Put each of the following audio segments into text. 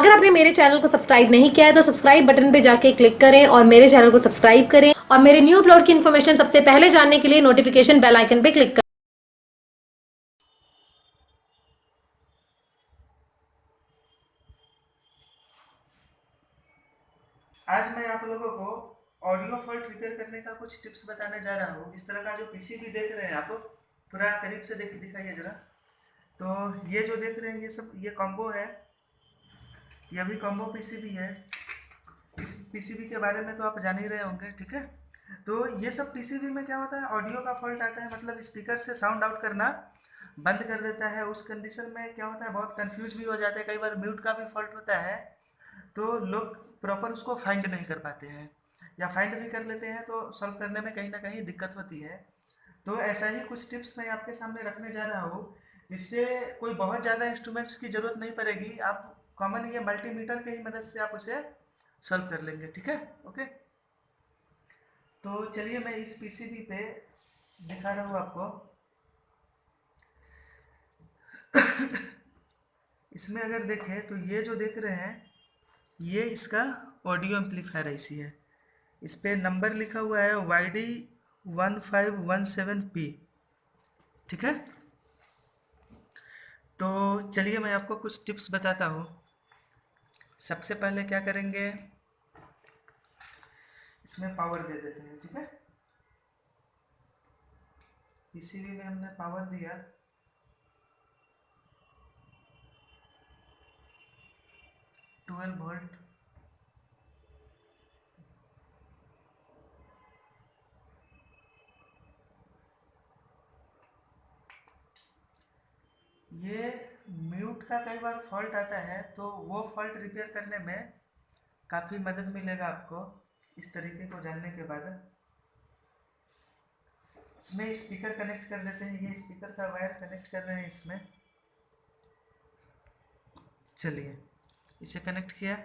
अगर आपने मेरे चैनल को सब्सक्राइब नहीं किया है तो सब्सक्राइब बटन पे जाके क्लिक करें और मेरे चैनल को सब्सक्राइब करें और मेरे न्यू अपलोड की इन्फॉर्मेशन सबसे पहले जानने के लिए नोटिफिकेशन बेल आइकन पे क्लिक करें। आज मैं आप लोगों को ऑडियो फॉल्ट रिपेयर करने का कुछ टिप्स बताने जा रहा हूँ। इस तरह का जो पीसीबी देख रहे हैं आप, थोड़ा करीब से देखिए, दिखाइए जरा। तो ये जो देख रहे हैं, ये सब ये कॉम्बो है, ये भी कॉम्बो पीसीबी है। इस पीसीबी के बारे में तो आप जान ही रहे होंगे, ठीक है। तो ये सब पीसीबी में क्या होता है, ऑडियो का फॉल्ट आता है, मतलब स्पीकर से साउंड आउट करना बंद कर देता है। उस कंडीशन में क्या होता है, बहुत कंफ्यूज भी हो जाते हैं, कई बार म्यूट का भी फॉल्ट होता है। तो लोग प्रॉपर उसको फाइंड नहीं कर पाते हैं, या फाइंड भी कर लेते हैं तो सॉल्व करने में कहीं ना कहीं दिक्कत होती है। तो ऐसा ही कुछ टिप्स मैं आपके सामने रखने जा रहा हूँ, जिससे कोई बहुत ज़्यादा इंस्ट्रूमेंट्स की ज़रूरत नहीं पड़ेगी। आप कॉमन ये मल्टीमीटर की ही मदद से आप उसे सॉल्व कर लेंगे, ठीक है। ओके, तो चलिए मैं इस पीसीबी पे दिखा रहा हूँ आपको। इसमें अगर देखें तो ये जो देख रहे हैं, ये इसका ऑडियो एम्पलीफायर आईसी है। इस पे नंबर लिखा हुआ है YD1517P, ठीक है। तो चलिए मैं आपको कुछ टिप्स बताता हूँ। सबसे पहले क्या करेंगे, इसमें पावर दे देते हैं, ठीक है। पीसीबी में हमने पावर दिया, 12 वोल्ट। ये म्यूट का कई बार फॉल्ट आता है, तो वो फॉल्ट रिपेयर करने में काफ़ी मदद मिलेगा आपको इस तरीके को जानने के बाद। इसमें स्पीकर कनेक्ट कर देते हैं, ये स्पीकर का वायर कनेक्ट कर रहे हैं इसमें। चलिए इसे कनेक्ट किया,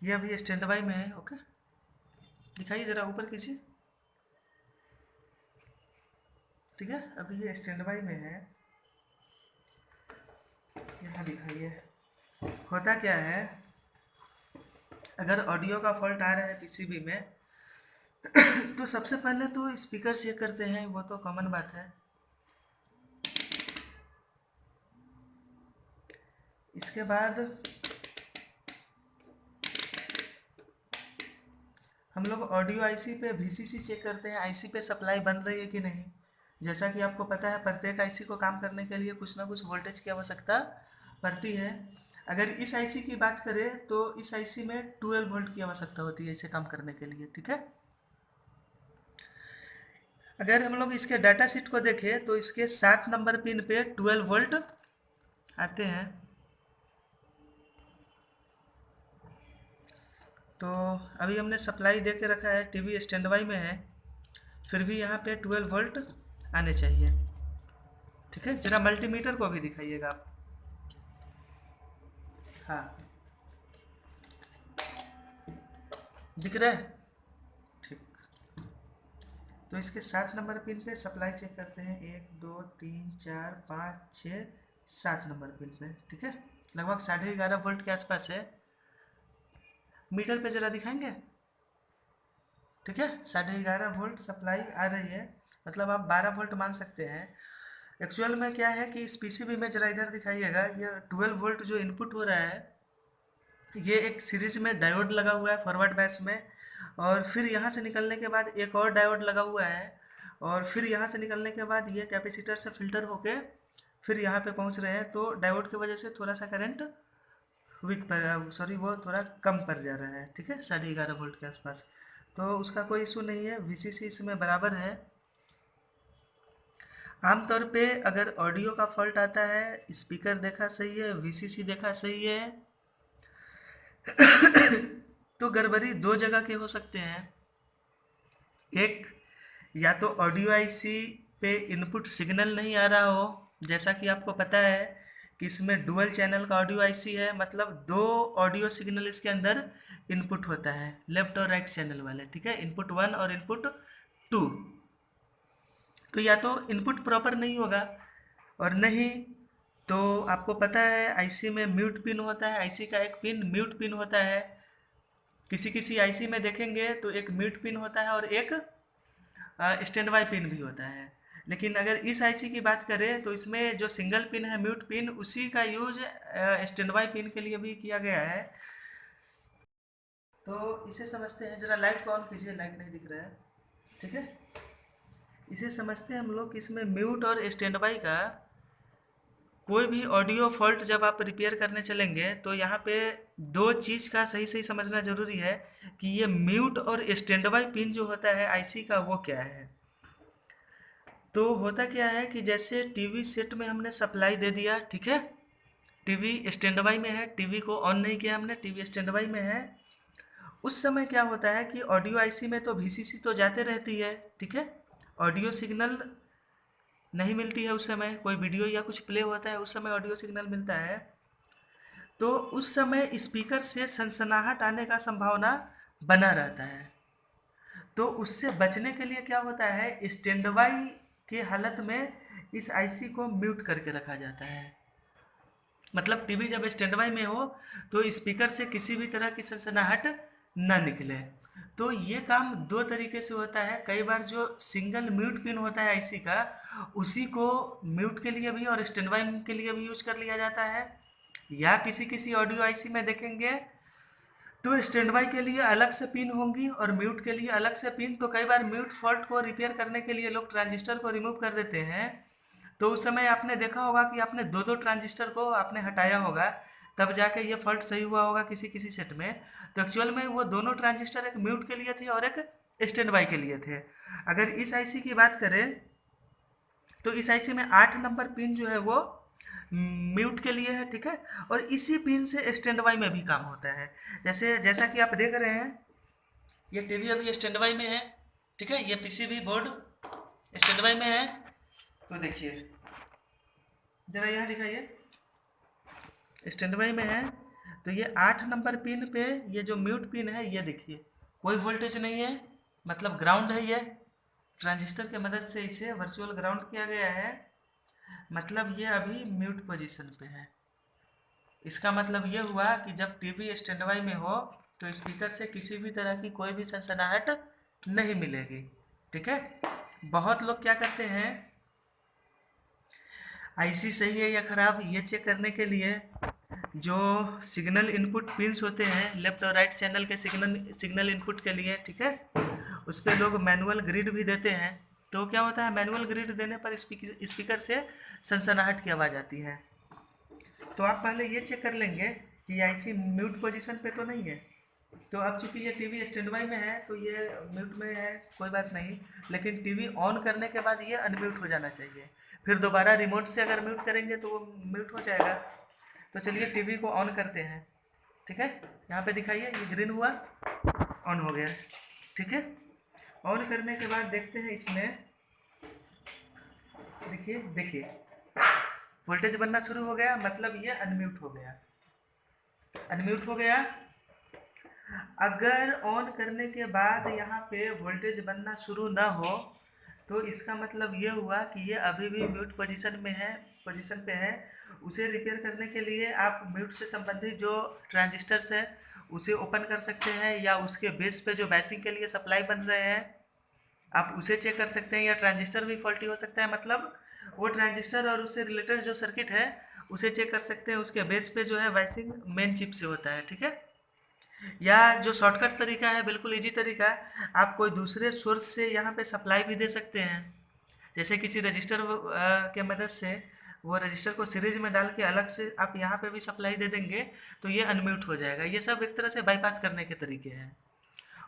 ये अभी स्टैंड बाई में है। ओके, दिखाइए ज़रा, ऊपर कीजिए, ठीक है। अभी ये स्टैंड बाई में है, यहाँ दिखाइए। होता क्या है, अगर ऑडियो का फॉल्ट आ रहा है पीसीबी में, तो सबसे पहले तो स्पीकर चेक करते हैं, वो तो कॉमन बात है। इसके बाद हम लोग ऑडियो आईसी पे वीसीसी चेक करते हैं, आईसी पे सप्लाई बन रही है कि नहीं। जैसा कि आपको पता है, प्रत्येक आईसी को काम करने के लिए कुछ ना कुछ वोल्टेज की आवश्यकता पड़ती है। अगर इस आईसी की बात करें तो इस आईसी में 12 वोल्ट की आवश्यकता होती है इसे काम करने के लिए, ठीक है। अगर हम लोग इसके डाटा शीट को देखें तो इसके 7 नंबर पिन पे 12 वोल्ट आते हैं। तो अभी हमने सप्लाई दे के रखा है, टीवी स्टैंड बाई में है, फिर भी यहाँ पे 12 वोल्ट आने चाहिए, ठीक है। जरा मल्टीमीटर को भी दिखाइएगा आप। हाँ, दिख रहा है, ठीक। तो इसके 7 नंबर पिन पे सप्लाई चेक करते हैं, 1 2 3 4 5 6 7 नंबर पिन पे, ठीक है। लगभग 11.5 वोल्ट के आसपास है। मीटर पे जरा दिखाएंगे, ठीक है। 11.5 वोल्ट सप्लाई आ रही है, मतलब आप 12 वोल्ट मान सकते हैं। एक्चुअल में क्या है कि इस पीसीबी में जरा इधर दिखाइएगा, ये 12 वोल्ट जो इनपुट हो रहा है, ये एक सीरीज में डायोड लगा हुआ है फॉरवर्ड बैच में, और फिर यहाँ से निकलने के बाद एक और डायोड लगा हुआ है, और फिर यहाँ से निकलने के बाद ये कैपेसिटर से फिल्टर होके फिर यहाँ पे पहुँच रहे हैं। तो डायोड की वजह से थोड़ा सा करंट वीक पर, सॉरी, वो थोड़ा कम पर जा रहा है, ठीक है, 11.5 वोल्ट के आसपास। तो उसका कोई इशू नहीं है, वीसीसी इसमें बराबर है। आमतौर पे अगर ऑडियो का फॉल्ट आता है, स्पीकर देखा सही है, वीसीसी देखा सही है, तो गड़बड़ी दो जगह के हो सकते हैं। एक, या तो ऑडियो आईसी पे इनपुट सिग्नल नहीं आ रहा हो, जैसा कि आपको पता है कि इसमें डुअल चैनल का ऑडियो आईसी है, मतलब दो ऑडियो सिग्नल इसके अंदर इनपुट होता है, लेफ्ट और राइट चैनल वाले, ठीक है, इनपुट 1 और इनपुट 2। तो या तो इनपुट प्रॉपर नहीं होगा, और नहीं तो आपको पता है आईसी में म्यूट पिन होता है, आईसी का एक पिन म्यूट पिन होता है। किसी किसी आईसी में देखेंगे तो एक म्यूट पिन होता है और एक स्टैंड बाई पिन भी होता है। लेकिन अगर इस आईसी की बात करें तो इसमें जो सिंगल पिन है म्यूट पिन, उसी का यूज स्टैंड बाई पिन के लिए भी किया गया है। तो इसे समझते हैं, जरा लाइट को ऑन कीजिए, लाइट नहीं दिख रहा है, ठीक है। इसे समझते हैं हम लोग कि इसमें म्यूट और स्टैंड बाई का कोई भी ऑडियो फॉल्ट जब आप रिपेयर करने चलेंगे तो यहाँ पे दो चीज़ का सही सही समझना ज़रूरी है कि ये म्यूट और स्टैंड बाई पिन जो होता है आईसी का वो क्या है। तो होता क्या है कि जैसे टीवी सेट में हमने सप्लाई दे दिया, ठीक है, टीवी स्टैंड बाई में है, टीवी को ऑन नहीं किया हमने, टीवी स्टैंड बाई में है। उस समय क्या होता है कि ऑडियो आईसी में तो वीसीसी तो जाते रहती है, ठीक है, ऑडियो सिग्नल नहीं मिलती है उस समय, कोई वीडियो या कुछ प्ले होता है उस समय ऑडियो सिग्नल मिलता है। तो उस समय स्पीकर से सनसनाहट आने का संभावना बना रहता है। तो उससे बचने के लिए क्या होता है, स्टैंड बाई की हालत में इस आईसी को म्यूट करके रखा जाता है। मतलब टीवी जब स्टैंड बाई में हो तो स्पीकर से किसी भी तरह की सनसनाहट न निकले। तो ये काम दो तरीके से होता है। कई बार जो सिंगल म्यूट पिन होता है आईसी का, उसी को म्यूट के लिए भी और स्टैंड बाई के लिए भी यूज कर लिया जाता है। या किसी किसी ऑडियो आईसी में देखेंगे तो स्टैंड बाई के लिए अलग से पिन होंगी और म्यूट के लिए अलग से पिन। तो कई बार म्यूट फॉल्ट को रिपेयर करने के लिए लोग ट्रांजिस्टर को रिमूव कर देते हैं। तो उस समय आपने देखा होगा कि आपने दो दो ट्रांजिस्टर को आपने हटाया होगा, तब जाके ये फॉल्ट सही हुआ होगा किसी किसी सेट में। तो एक्चुअल में वो दोनों ट्रांजिस्टर एक म्यूट के लिए थे और एक स्टैंड बाई के लिए थे। अगर इस आईसी की बात करें तो इस आईसी में 8 नंबर पिन जो है वो म्यूट के लिए है, ठीक है, और इसी पिन से स्टैंड बाई में भी काम होता है। जैसा कि आप देख रहे हैं, ये टीवी अभी स्टैंड बाई में है, ठीक है, ये पीसीबी बोर्ड स्टैंड बाई में है। तो देखिए, जरा यहाँ दिखाइए, स्टैंड बाई में है। तो ये 8 नंबर पिन पे ये जो म्यूट पिन है, ये देखिए कोई वोल्टेज नहीं है, मतलब ग्राउंड है। ये ट्रांजिस्टर के मदद से इसे वर्चुअल ग्राउंड किया गया है, मतलब ये अभी म्यूट पोजीशन पे है। इसका मतलब ये हुआ कि जब टीवी स्टैंड बाई में हो तो स्पीकर से किसी भी तरह की कोई भी सनसनाहट नहीं मिलेगी, ठीक है। बहुत लोग क्या करते हैं, आईसी सही है या ख़राब ये चेक करने के लिए जो सिग्नल इनपुट पिंस होते हैं लेफ्ट और राइट चैनल के सिग्नल इनपुट के लिए, ठीक है, उस पर लोग मैनुअल ग्रिड भी देते हैं। तो क्या होता है, मैनुअल ग्रिड देने पर स्पीकर से सनसनाहट की आवाज़ आती है। तो आप पहले ये चेक कर लेंगे कि आईसी म्यूट पोजीशन पे तो नहीं है। तो अब चूंकि ये टीवी स्टैंड बाई में है तो ये म्यूट में है, कोई बात नहीं, लेकिन टीवी ऑन करने के बाद ये अनम्यूट हो जाना चाहिए। फिर दोबारा रिमोट से अगर म्यूट करेंगे तो वो म्यूट हो जाएगा। तो चलिए टीवी को ऑन करते हैं, ठीक है, यहाँ पे दिखाइए, ये ग्रीन हुआ, ऑन हो गया, ठीक है। ऑन करने के बाद देखते हैं इसमें, देखिए देखिए वोल्टेज बनना शुरू हो गया, मतलब ये अनम्यूट हो गया, अनम्यूट हो गया। अगर ऑन करने के बाद यहाँ पे वोल्टेज बनना शुरू ना हो तो इसका मतलब ये हुआ कि ये अभी भी म्यूट पोजीशन में है, पोजीशन पे है। उसे रिपेयर करने के लिए आप म्यूट से संबंधित जो ट्रांजिस्टर्स है उसे ओपन कर सकते हैं, या उसके बेस पे जो बैसिंग के लिए सप्लाई बन रहे हैं आप उसे चेक कर सकते हैं, या ट्रांजिस्टर भी फॉल्टी हो सकता है, मतलब वो ट्रांजिस्टर और उससे रिलेटेड जो सर्किट है उसे चेक कर सकते हैं। उसके बेस पे जो है वाइसिंग मेन चिप से होता है, ठीक है। या जो शॉर्टकट तरीका है, बिल्कुल इजी तरीका, आप कोई दूसरे सोर्स से यहाँ पे सप्लाई भी दे सकते हैं। जैसे किसी रजिस्टर के मदद से वो रजिस्टर को सीरीज में डाल के अलग से आप यहाँ पे भी सप्लाई दे देंगे तो ये अनम्यूट हो जाएगा। ये सब एक तरह से बाईपास करने के तरीके हैं।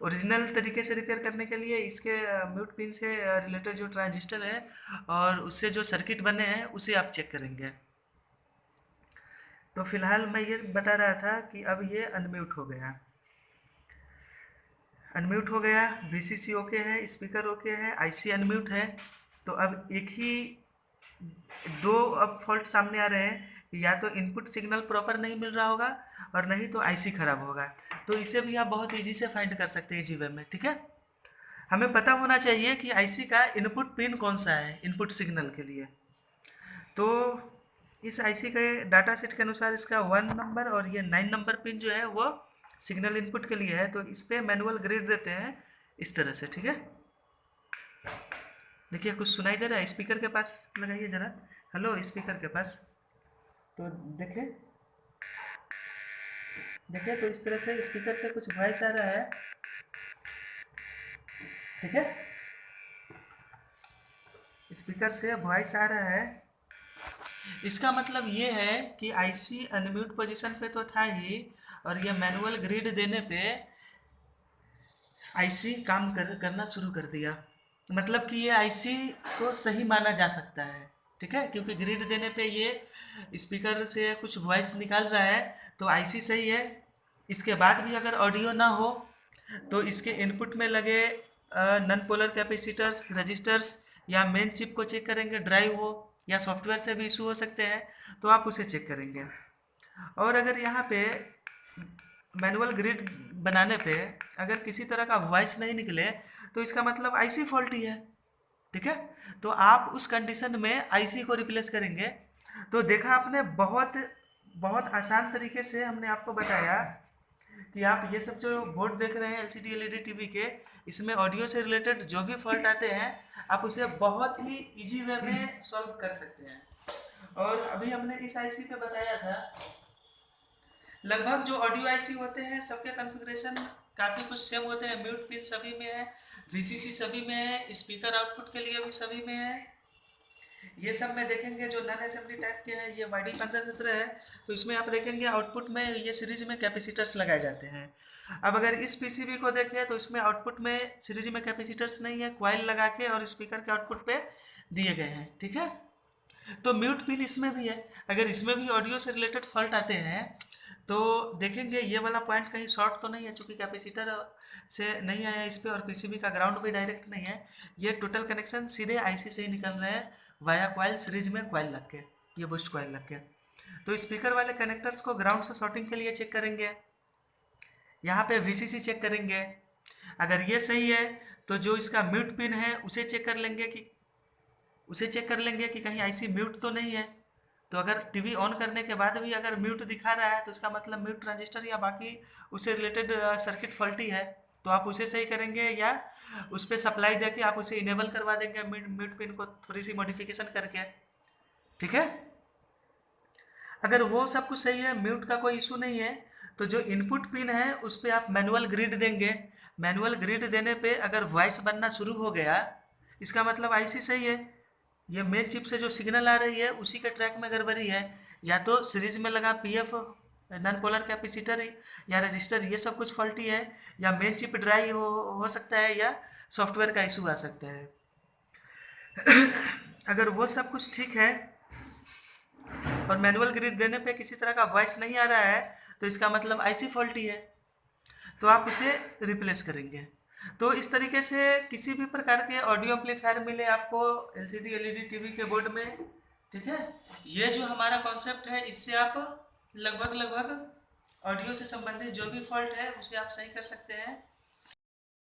ओरिजिनल तरीके से रिपेयर करने के लिए इसके म्यूट पिन से रिलेटेड जो ट्रांजिस्टर है और उससे जो सर्किट बने हैं उसे आप चेक करेंगे। तो फिलहाल मैं ये बता रहा था कि अब ये अनम्यूट हो गया, अनम्यूट हो गया, वीसीसी ओके है, स्पीकर ओके है, आईसी अनम्यूट है। तो अब एक ही दो अब फॉल्ट सामने आ रहे हैं, या तो इनपुट सिग्नल प्रॉपर नहीं मिल रहा होगा और नहीं तो आईसी खराब होगा। तो इसे भी आप बहुत इजी से फाइंड कर सकते हैं इजी वे में, ठीक है। हमें पता होना चाहिए कि आईसी का इनपुट पिन कौन सा है इनपुट सिग्नल के लिए। तो इस आईसी के डाटा सेट के अनुसार इसका 1 नंबर और ये 9 नंबर पिन जो है वो सिग्नल इनपुट के लिए है, तो इस पर मैनुअल ग्रिड देते हैं इस तरह से, ठीक है। देखिए कुछ सुनाई दे रहा है, स्पीकर के पास लगाइए ज़रा, हेलो स्पीकर के पास, तो देखे देखिए तो इस तरह से स्पीकर से कुछ वॉइस आ रहा है, ठीक है, स्पीकर से वॉइस आ रहा है। इसका मतलब ये है कि आईसी अनम्यूट पोजीशन पे तो था ही, और ये मैनुअल ग्रिड देने पे आईसी काम करना शुरू कर दिया। मतलब कि ये आईसी को सही माना जा सकता है, ठीक है, क्योंकि ग्रिड देने पे ये स्पीकर से कुछ वॉइस निकाल रहा है, तो आईसी सही है। इसके बाद भी अगर ऑडियो ना हो तो इसके इनपुट में लगे नॉन पोलर कैपेसिटर्स, रजिस्टर्स या मेन चिप को चेक करेंगे, ड्राइव हो या सॉफ्टवेयर से भी इशू हो सकते हैं, तो आप उसे चेक करेंगे। और अगर यहाँ पे मैनुअल ग्रिड बनाने पे अगर किसी तरह का वॉइस नहीं निकले तो इसका मतलब आईसी फॉल्टी है, ठीक है। तो आप उस कंडीशन में आईसी को रिप्लेस करेंगे। तो देखा आपने, बहुत बहुत आसान तरीके से हमने आपको बताया कि आप ये सब जो बोर्ड देख रहे हैं एलसीडी एलईडी टीवी के, इसमें ऑडियो से रिलेटेड जो भी फॉल्ट आते हैं आप उसे बहुत ही इजी वे में सॉल्व कर सकते हैं। और अभी हमने इस आईसी पे बताया था, लगभग जो ऑडियो आईसी होते हैं सबके कॉन्फ़िगरेशन काफ़ी कुछ सेम होते हैं। म्यूट पिन सभी में है, वीसीसी सभी में है, स्पीकर आउटपुट के लिए भी सभी में है। ये सब में देखेंगे जो नॉन असेंबली टाइप के हैं, ये वाईडी 1517 है, तो इसमें आप देखेंगे आउटपुट में ये सीरीज में कैपेसिटर्स लगाए जाते हैं। अब अगर इस पीसीबी को देखें तो इसमें आउटपुट में सीरीज में कैपेसिटर्स नहीं है, क्वाइल लगा के और स्पीकर के आउटपुट पे दिए गए हैं, ठीक है। तो म्यूट पिन इसमें भी है। अगर इसमें भी ऑडियो से रिलेटेड फॉल्ट आते हैं तो देखेंगे ये वाला पॉइंट कहीं शॉर्ट तो नहीं है, चूँकि कैपेसिटर से नहीं आया इस पर और पीसीबी का ग्राउंड भी डायरेक्ट नहीं है। ये टोटल कनेक्शन सीधे आईसी से ही निकल रहे हैं वाया कॉइल, सीरीज में कॉइल लग के, ये बूस्ट कॉइल लग के। तो स्पीकर वाले कनेक्टर्स को ग्राउंड से शॉर्टिंग के लिए चेक करेंगे। यहाँ पे वीसीसी चेक करेंगे। अगर ये सही है तो जो इसका म्यूट पिन है उसे चेक कर लेंगे कि कहीं आईसी म्यूट तो नहीं है। तो अगर टीवी ऑन करने के बाद भी अगर म्यूट दिखा रहा है तो इसका मतलब म्यूट ट्रांजिस्टर या बाकी उससे रिलेटेड सर्किट फॉल्टी है, तो आप उसे सही करेंगे या उस पर सप्लाई दे के आप उसे इनेबल करवा देंगे म्यूट पिन को थोड़ी सी मॉडिफिकेशन करके, ठीक है। अगर वो सब कुछ सही है, म्यूट का कोई इशू नहीं है, तो जो इनपुट पिन है उस पर आप मैनुअल ग्रिड देंगे। मैनुअल ग्रिड देने पे अगर वॉइस बनना शुरू हो गया इसका मतलब आईसी सही है। ये मेन चिप से जो सिग्नल आ रही है उसी के ट्रैक में गड़बड़ी है, या तो सीरीज में लगा पीएफ नॉन पोलर कैपेसिटर या रजिस्टर, ये सब कुछ फॉल्टी है, या मेन चिप ड्राई हो सकता है, या सॉफ्टवेयर का इशू आ सकता है। अगर वो सब कुछ ठीक है और मैनुअल ग्रिड देने पे किसी तरह का वॉइस नहीं आ रहा है तो इसका मतलब आईसी फॉल्टी है, तो आप उसे रिप्लेस करेंगे। तो इस तरीके से किसी भी प्रकार के ऑडियो एम्पलीफायर मिले आपको एलसीडी एलईडी टीवी के बोर्ड में, ठीक है, ये जो हमारा कॉन्सेप्ट है इससे आप लगभग ऑडियो से संबंधित जो भी फॉल्ट है उसे आप सही कर सकते हैं।